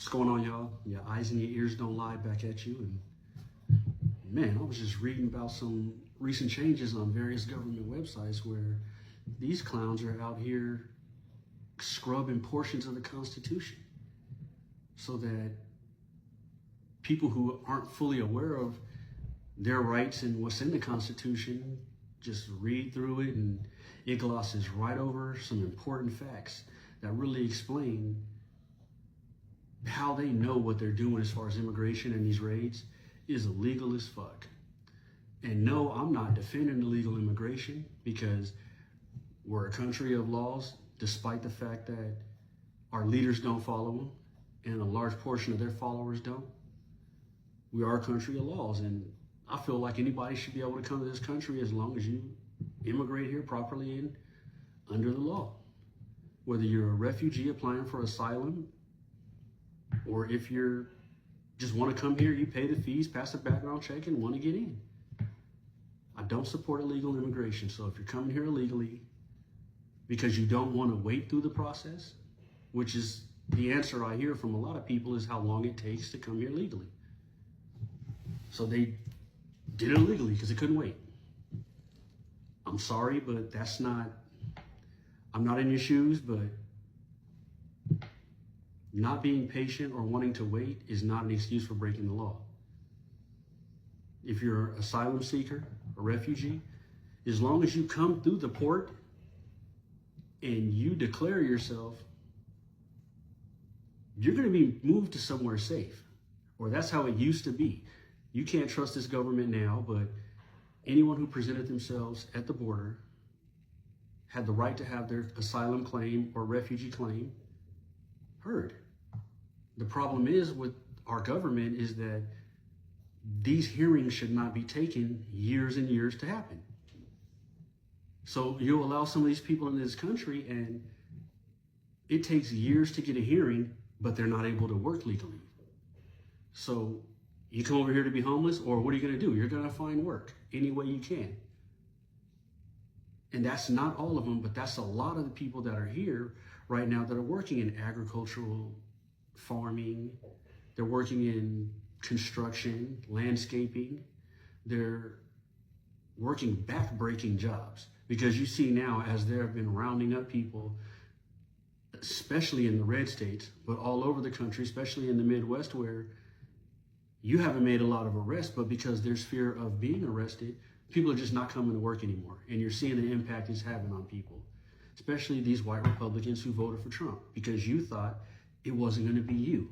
What's going on, y'all? Your eyes and your ears don't lie back at you. And man, I was just reading about some recent changes on various government websites where these clowns are out here scrubbing portions of the Constitution so that people who aren't fully aware of their rights and what's in the Constitution just read through it, and it glosses right over some important facts that really explain how they know what they're doing as far as immigration and these raids is illegal as fuck. And no, I'm not defending illegal immigration because we're a country of laws, despite the fact that our leaders don't follow them and a large portion of their followers don't. We are a country of laws, and I feel like anybody should be able to come to this country as long as you immigrate here properly and under the law. Whether you're a refugee applying for asylum, or if you're just want to come here, you pay the fees, pass a background check, and want to get in. I don't support illegal immigration. So if you're coming here illegally because you don't want to wait through the process, which is the answer I hear from a lot of people, is how long it takes to come here legally. So they did it illegally because they couldn't wait. I'm sorry, but that's not, I'm not in your shoes, but not being patient or wanting to wait is not an excuse for breaking the law. If you're an asylum seeker, a refugee, as long as you come through the port and you declare yourself, you're going to be moved to somewhere safe. Or that's how it used to be. You can't trust this government now, but anyone who presented themselves at the border had the right to have their asylum claim or refugee claim heard. The problem is with our government is that these hearings should not be taking years and years to happen. So you'll allow some of these people in this country and it takes years to get a hearing, but they're not able to work legally. So you come over here to be homeless, or what are you going to do? You're going to find work any way you can. And that's not all of them, but that's a lot of the people that are here right now that are working in agricultural farming. They're working in construction, landscaping. They're working back-breaking jobs, because you see now, as they have been rounding up people, especially in the red states, but all over the country, especially in the Midwest, where you haven't made a lot of arrests, but because there's fear of being arrested, people are just not coming to work anymore. And you're seeing the impact it's having on people, especially these white Republicans who voted for Trump, because you thought it wasn't going to be you.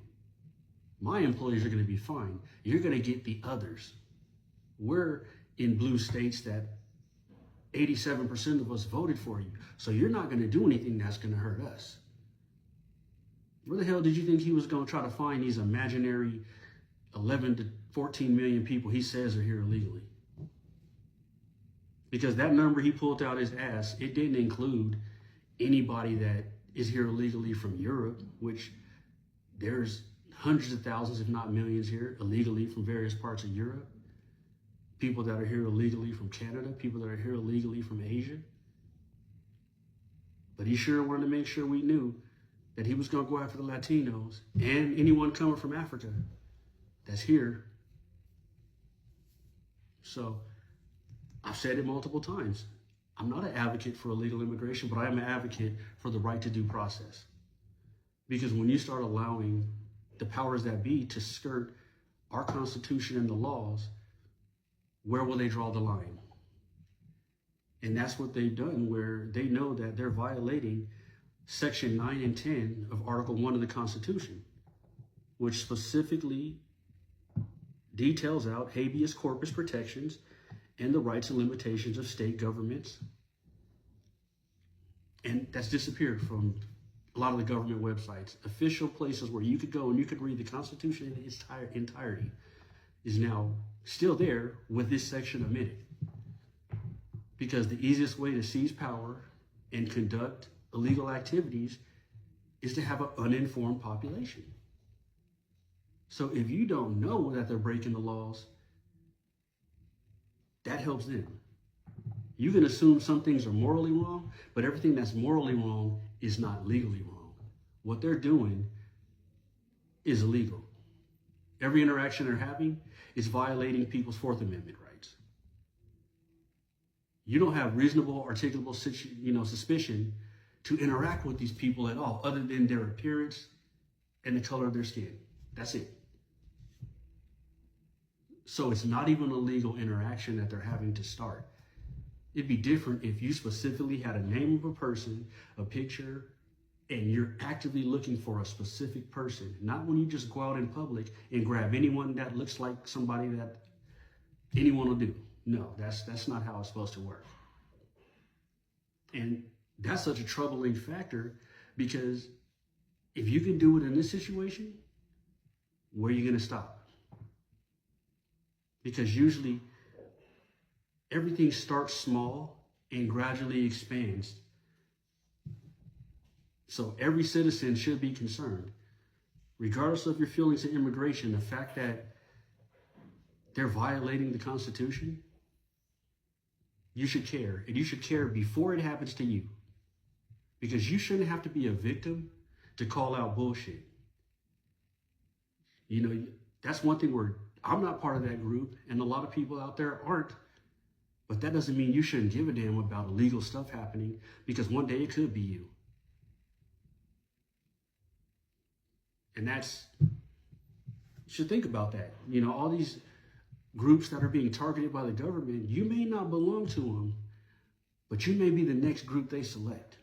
My employees are going to be fine. You're going to get the others. We're in blue states that 87% of us voted for you. So you're not going to do anything that's going to hurt us. Where the hell did you think he was going to try to find these imaginary 11 to 14 million people he says are here illegally? Because that number he pulled out his ass, it didn't include anybody that is here illegally from Europe, which there's hundreds of thousands, if not millions here illegally from various parts of Europe. People that are here illegally from Canada, people that are here illegally from Asia. But he sure wanted to make sure we knew that he was going to go after the Latinos and anyone coming from Africa that's here. So I've said it multiple times. I'm not an advocate for illegal immigration, but I am an advocate for the right to due process. Because when you start allowing the powers that be to skirt our Constitution and the laws, where will they draw the line? And that's what they've done, where they know that they're violating Section 9 and 10 of Article 1 of the Constitution, which specifically details out habeas corpus protections and the rights and limitations of state governments. And that's disappeared from a lot of the government websites. Official places where you could go and you could read the Constitution in its entirety is now still there with this section omitted. Because the easiest way to seize power and conduct illegal activities is to have an uninformed population. So if you don't know that they're breaking the laws, that helps them. You can assume some things are morally wrong, but everything that's morally wrong is not legally wrong. What they're doing is illegal. Every interaction they're having is violating people's Fourth Amendment rights. You don't have reasonable, articulable, suspicion to interact with these people at all, other than their appearance and the color of their skin. That's it. So it's not even a legal interaction that they're having to start. It'd be different if you specifically had a name of a person, a picture, and you're actively looking for a specific person, not when you just go out in public and grab anyone that looks like somebody that anyone will do. No, that's not how it's supposed to work. And that's such a troubling factor, because if you can do it in this situation, where are you going to stop? Because usually everything starts small and gradually expands. So every citizen should be concerned, regardless of your feelings of immigration, the fact that they're violating the Constitution. You should care, and you should care before it happens to you, because you shouldn't have to be a victim to call out bullshit. That's one thing where I'm not part of that group, and a lot of people out there aren't, but that doesn't mean you shouldn't give a damn about illegal stuff happening, because one day it could be you. And you should think about that. All these groups that are being targeted by the government, you may not belong to them, but you may be the next group they select.